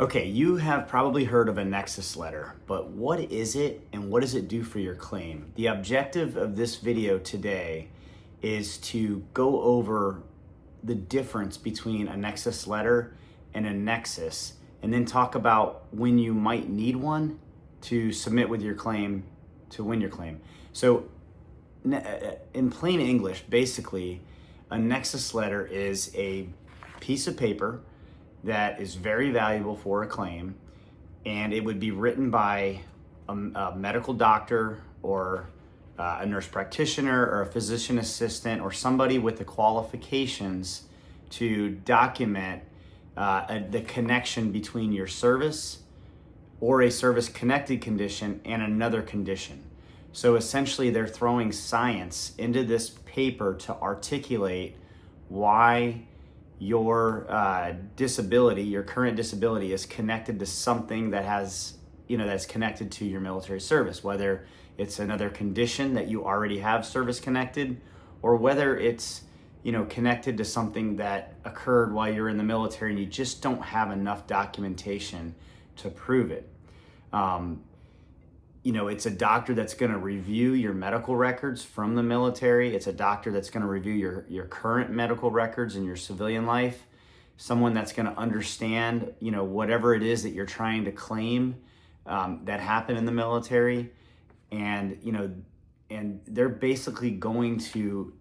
Okay, you have probably heard of a Nexus letter, but what is it and what does it do for your claim? The objective of this video today is to go over the difference between a Nexus letter and a Nexus, and then talk about when you might need one to submit with your claim to win your claim. So in plain English, basically, a Nexus letter is a piece of paper that is very valuable for a claim, and it would be written by a medical doctor or a nurse practitioner or a physician assistant or somebody with the qualifications to document the connection between your service or a service-connected condition and another condition. So essentially, they're throwing science into this paper to articulate why your disability, your current disability, is connected to something that has, that's connected to your military service, whether it's another condition that you already have service connected, or whether it's, connected to something that occurred while you're in the military and you just don't have enough documentation to prove it. It's a doctor that's going to review your medical records from the military. It's a doctor that's going to review your current medical records in your civilian life. Someone that's going to understand, whatever it is that you're trying to claim that happened in the military. And they're basically going to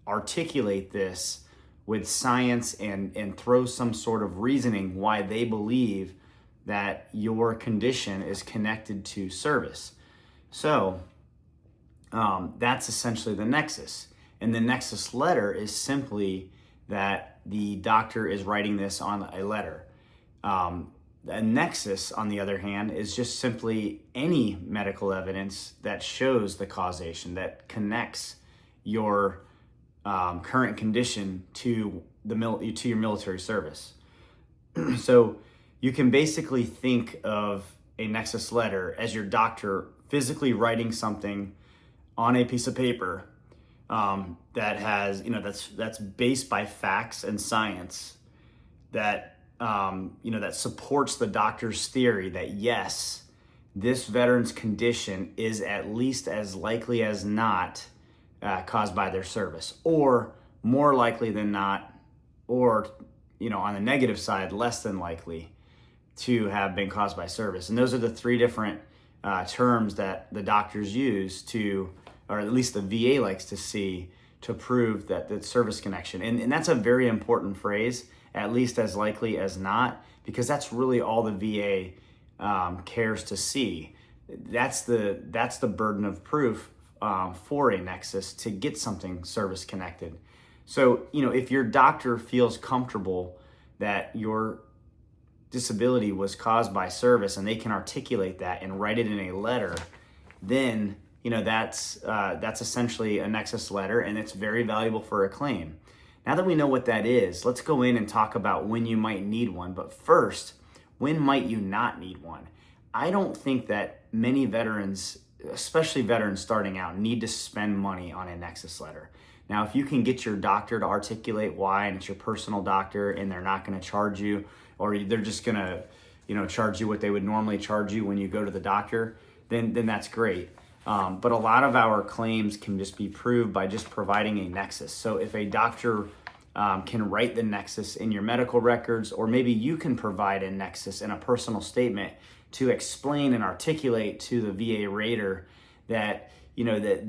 articulate this with science and throw some sort of reasoning why they believe that your condition is connected to service. So that's essentially the Nexus. And the Nexus letter is simply that the doctor is writing this on a letter. A Nexus, on the other hand, is just simply any medical evidence that shows the causation, that connects your current condition to your military service. So you can basically think of a Nexus letter as your doctor physically writing something on a piece of paper that has, that's based by facts and science that, that supports the doctor's theory that yes, this veteran's condition is at least as likely as not caused by their service, or more likely than not, or, on the negative side, less than likely to have been caused by service. And those are the three different terms that the doctors use to, or at least the VA likes to see, to prove that the service connection. And that's a very important phrase, at least as likely as not, because that's really all the VA cares to see. That's the burden of proof for a Nexus to get something service connected. So, if your doctor feels comfortable that your disability was caused by service and they can articulate that and write it in a letter, then that's essentially a Nexus letter, and it's very valuable for a claim. Now that we know what that is, let's go in and talk about when you might need one. But first, when might you not need one? I don't think that many veterans, especially veterans starting out, need to spend money on a Nexus letter. Now, if you can get your doctor to articulate why, and it's your personal doctor, and they're not going to charge you, or they're just going to, charge you what they would normally charge you when you go to the doctor, then that's great. But a lot of our claims can just be proved by just providing a Nexus. So if a doctor can write the Nexus in your medical records, or maybe you can provide a Nexus in a personal statement to explain and articulate to the VA rater that, that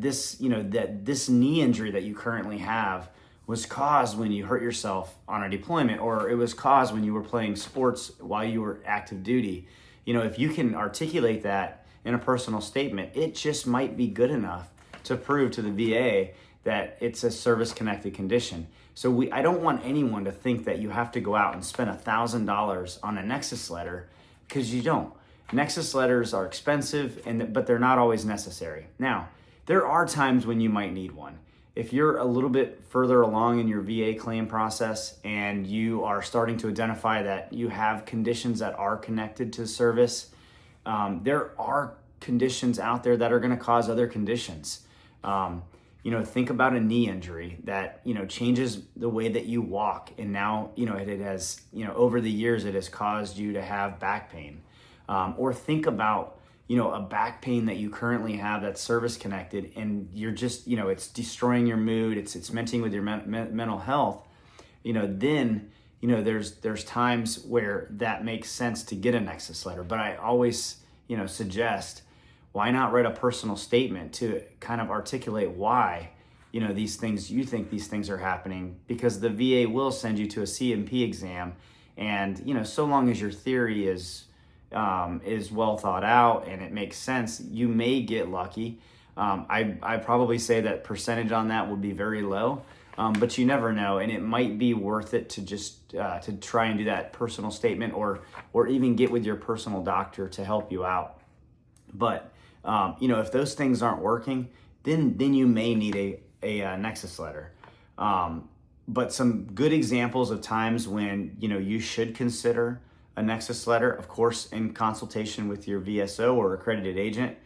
this knee injury that you currently have was caused when you hurt yourself on a deployment, or it was caused when you were playing sports while you were active duty. If you can articulate that in a personal statement, it just might be good enough to prove to the VA that it's a service-connected condition. So I don't want anyone to think that you have to go out and spend $1,000 on a Nexus letter, because you don't. Nexus letters are expensive, but they're not always necessary. Now, there are times when you might need one. If you're a little bit further along in your VA claim process and you are starting to identify that you have conditions that are connected to service, there are conditions out there that are going to cause other conditions. think about a knee injury that, changes the way that you walk. And now, it has, over the years, it has caused you to have back pain. Or think about, a back pain that you currently have that's service connected, and you're just, it's destroying your mood. It's messing with your mental health. Then, there's times where that makes sense to get a Nexus letter. But I always, suggest, why not write a personal statement to kind of articulate why, these things, you think these things are happening, because the VA will send you to a C&P exam. And, so long as your theory is well thought out and it makes sense, you may get lucky. I probably say that percentage on that would be very low, but you never know. And it might be worth it to just, to try and do that personal statement, or even get with your personal doctor to help you out. But, if those things aren't working, then you may need a Nexus letter. But some good examples of times when, you should consider a Nexus letter, of course, in consultation with your VSO or accredited agent,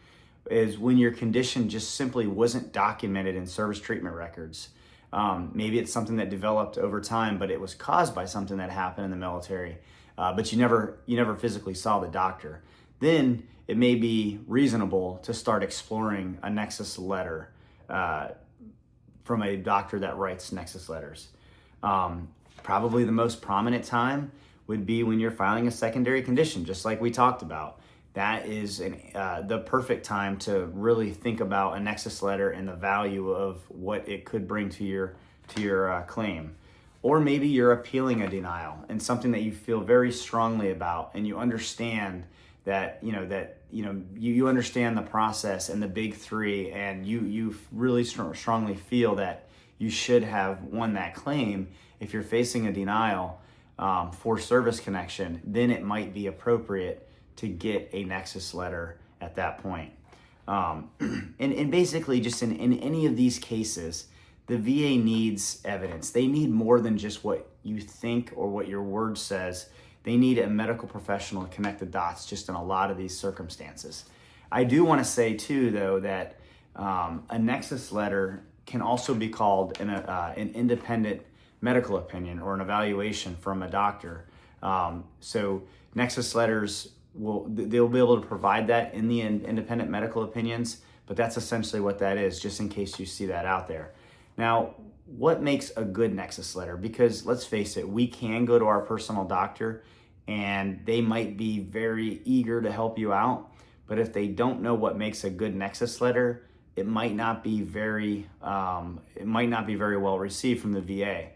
is when your condition just simply wasn't documented in service treatment records. Maybe it's something that developed over time, but it was caused by something that happened in the military, but you never physically saw the doctor. Then it may be reasonable to start exploring a Nexus letter from a doctor that writes Nexus letters. Probably the most prominent time would be when you're filing a secondary condition, just like we talked about. That is the perfect time to really think about a Nexus letter and the value of what it could bring to your claim. Or maybe you're appealing a denial and something that you feel very strongly about, and you understand that you understand the process and the big three, and you really strongly feel that you should have won that claim. If you're facing a denial for service connection, then it might be appropriate to get a Nexus letter at that point. And basically, just in any of these cases, the VA needs evidence. They need more than just what you think or what your word says. They need a medical professional to connect the dots just in a lot of these circumstances. I do want to say too, though, that a Nexus letter can also be called an independent medical opinion or an evaluation from a doctor. So Nexus letters they'll be able to provide that in the independent medical opinions, but that's essentially what that is, just in case you see that out there. Now, what makes a good Nexus letter? Because let's face it, we can go to our personal doctor and they might be very eager to help you out, but if they don't know what makes a good Nexus letter, it might not be very well received from the VA.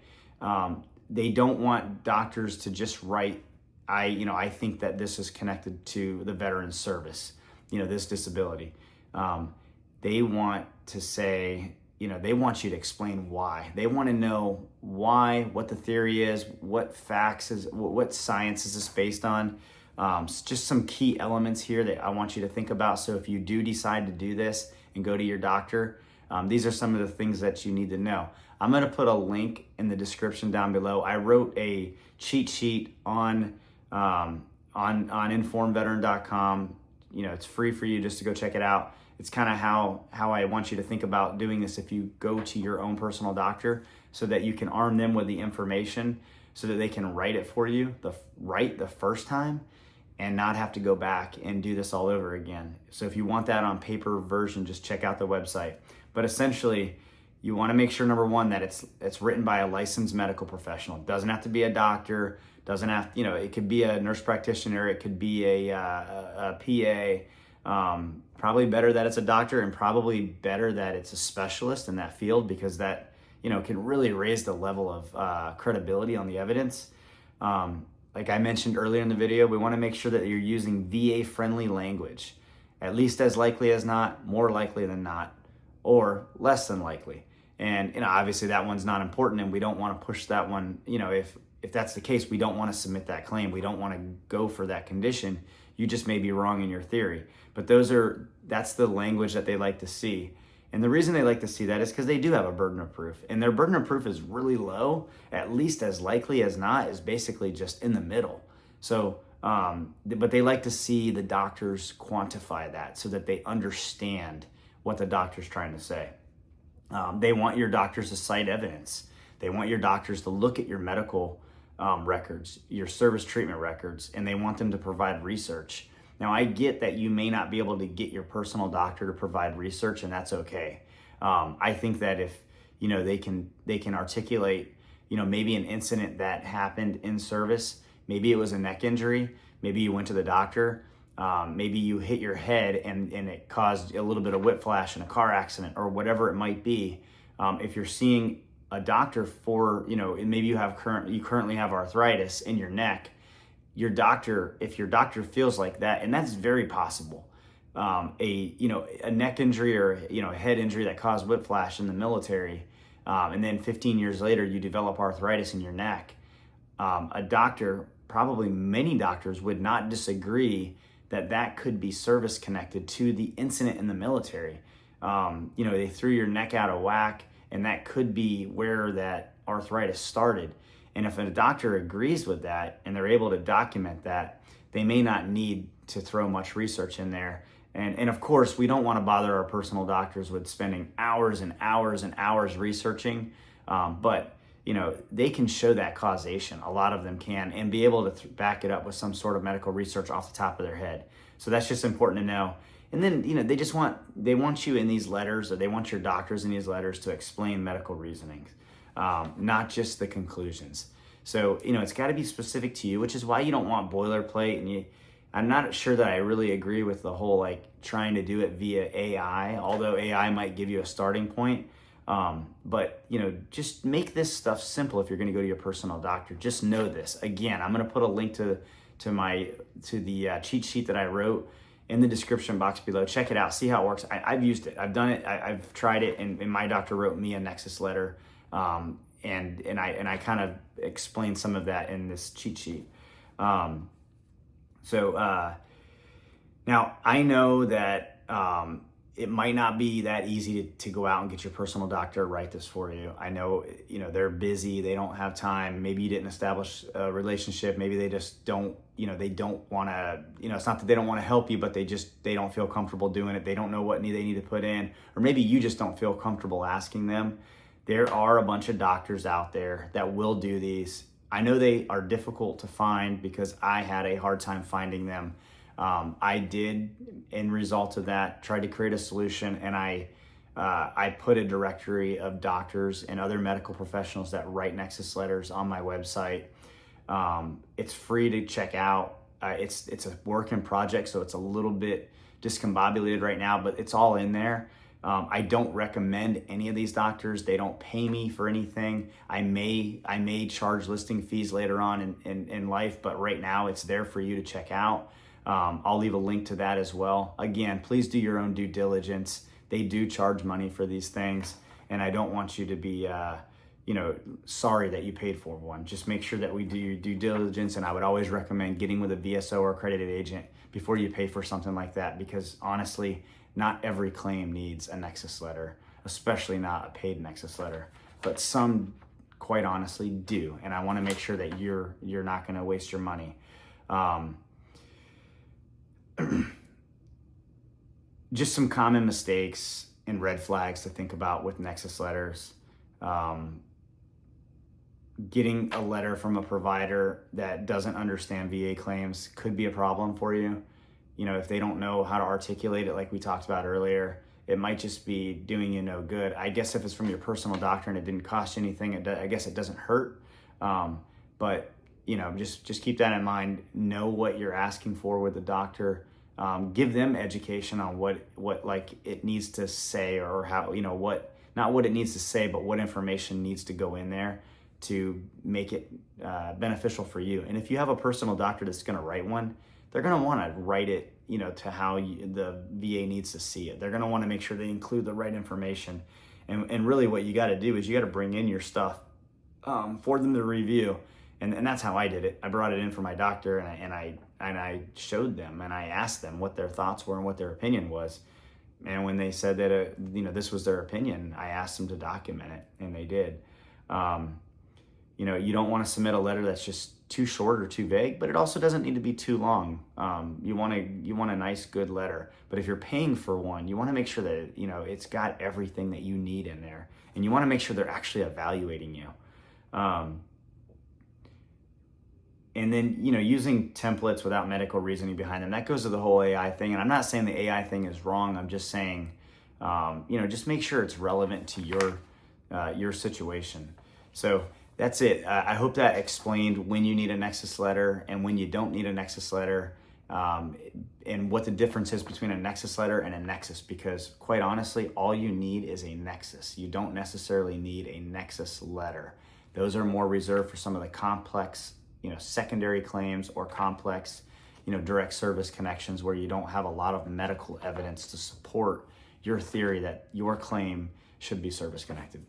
They don't want doctors to just write, I think that this is connected to the veteran's service, this disability. They want to say, they want you to explain why. They want to know why, what the theory is, what facts is, what science is this based on. Just some key elements here that I want you to think about. So if you do decide to do this and go to your doctor, these are some of the things that you need to know. I'm going to put a link in the description down below. I wrote a cheat sheet on informveteran.com. It's free for you just to go check it out. It's kind of how I want you to think about doing this if you go to your own personal doctor, so that you can arm them with the information so that they can write it for you the first time and not have to go back and do this all over again. So if you want that on paper version, just check out the website. But essentially, you want to make sure, number one, that it's written by a licensed medical professional. It doesn't have to be a doctor, doesn't have, it could be a nurse practitioner, it could be a PA. Probably better that it's a doctor, and probably better that it's a specialist in that field, because that, can really raise the level of credibility on the evidence. Like I mentioned earlier in the video, we want to make sure that you're using VA-friendly language, at least as likely as not, more likely than not, or less than likely. And obviously that one's not important, and we don't want to push that one. If that's the case, we don't want to submit that claim. We don't want to go for that condition. You just may be wrong in your theory. But that's the language that they like to see. And the reason they like to see that is because they do have a burden of proof. And their burden of proof is really low. At least as likely as not is basically just in the middle. So, but they like to see the doctors quantify that so that they understand what the doctor's trying to say. They want your doctors to cite evidence. They want your doctors to look at your medical records, your service treatment records, and they want them to provide research. Now, I get that you may not be able to get your personal doctor to provide research, and that's okay. I think that if they can articulate maybe an incident that happened in service, maybe it was a neck injury, maybe you went to the doctor, maybe you hit your head and it caused a little bit of whiplash in a car accident or whatever it might be. If you're seeing a doctor for, maybe you currently have arthritis in your neck, if your doctor feels like that, and that's very possible, a neck injury or a head injury that caused whiplash in the military, and then 15 years later you develop arthritis in your neck, probably many doctors would not disagree that could be service connected to the incident in the military. They threw your neck out of whack, and that could be where that arthritis started. And if a doctor agrees with that and they're able to document that, they may not need to throw much research in there. And of course, we don't want to bother our personal doctors with spending hours and hours and hours researching, but they can show that causation. A lot of them can, and be able to back it up with some sort of medical research off the top of their head. So that's just important to know. And then, they want you in these letters, or they want your doctors in these letters to explain medical reasoning, not just the conclusions. So, it's got to be specific to you, which is why you don't want boilerplate. And I'm not sure that I really agree with the whole, trying to do it via AI, although AI might give you a starting point. But just make this stuff simple. If you're going to go to your personal doctor, just know this. Again, I'm going to put a link to the cheat sheet that I wrote in the description box below. Check it out. See how it works. I've used it. I've done it. I've tried it, and my doctor wrote me a Nexus letter, and I kind of explained some of that in this cheat sheet. Now I know that it might not be that easy to go out and get your personal doctor to write this for you. I know, they're busy. They don't have time. Maybe you didn't establish a relationship. Maybe they just don't, they don't want to, it's not that they don't want to help you, but they don't feel comfortable doing it. They don't know what they need to put in, or maybe you just don't feel comfortable asking them. There are a bunch of doctors out there that will do these. I know they are difficult to find because I had a hard time finding them. I did, in result of that, try to create a solution, and I put a directory of doctors and other medical professionals that write Nexus letters on my website. It's free to check out. It's a work in project, so it's a little bit discombobulated right now, but it's all in there. I don't recommend any of these doctors. They don't pay me for anything. I may charge listing fees later on in life, but right now it's there for you to check out. I'll leave a link to that as well. Again, please do your own due diligence. They do charge money for these things, and I don't want you to be, sorry that you paid for one. Just make sure that we do your due diligence, and I would always recommend getting with a VSO or accredited agent before you pay for something like that, because honestly, not every claim needs a Nexus letter, especially not a paid Nexus letter, but some, quite honestly, do, and I want to make sure that you're not going to waste your money. Just some common mistakes and red flags to think about with Nexus letters. Getting a letter from a provider that doesn't understand VA claims could be a problem for you. If they don't know how to articulate it, like we talked about earlier, it might just be doing you no good. I guess if it's from your personal doctor and it didn't cost you anything, I guess it doesn't hurt. But just keep that in mind. Know what you're asking for with the doctor. Give them education on what it needs to say, or how, not what it needs to say, but what information needs to go in there to make it beneficial for you. And if you have a personal doctor that's going to write one, they're going to want to write it, to how the VA needs to see it. They're going to want to make sure they include the right information. And really what you got to do is you got to bring in your stuff for them to review. And that's how I did it. I brought it in for my doctor, and I showed them, and I asked them what their thoughts were and what their opinion was. And when they said that this was their opinion, I asked them to document it, and they did. You don't want to submit a letter that's just too short or too vague, but it also doesn't need to be too long. You want a nice, good letter. But if you're paying for one, you want to make sure that it's got everything that you need in there, and you want to make sure they're actually evaluating you. And then, using templates without medical reasoning behind them, that goes to the whole AI thing. And I'm not saying the AI thing is wrong. I'm just saying, just make sure it's relevant to your situation. So that's it. I hope that explained when you need a Nexus letter and when you don't need a Nexus letter, and what the difference is between a Nexus letter and a Nexus, because quite honestly, all you need is a Nexus. You don't necessarily need a Nexus letter. Those are more reserved for some of the complex secondary claims or complex, direct service connections where you don't have a lot of medical evidence to support your theory that your claim should be service connected.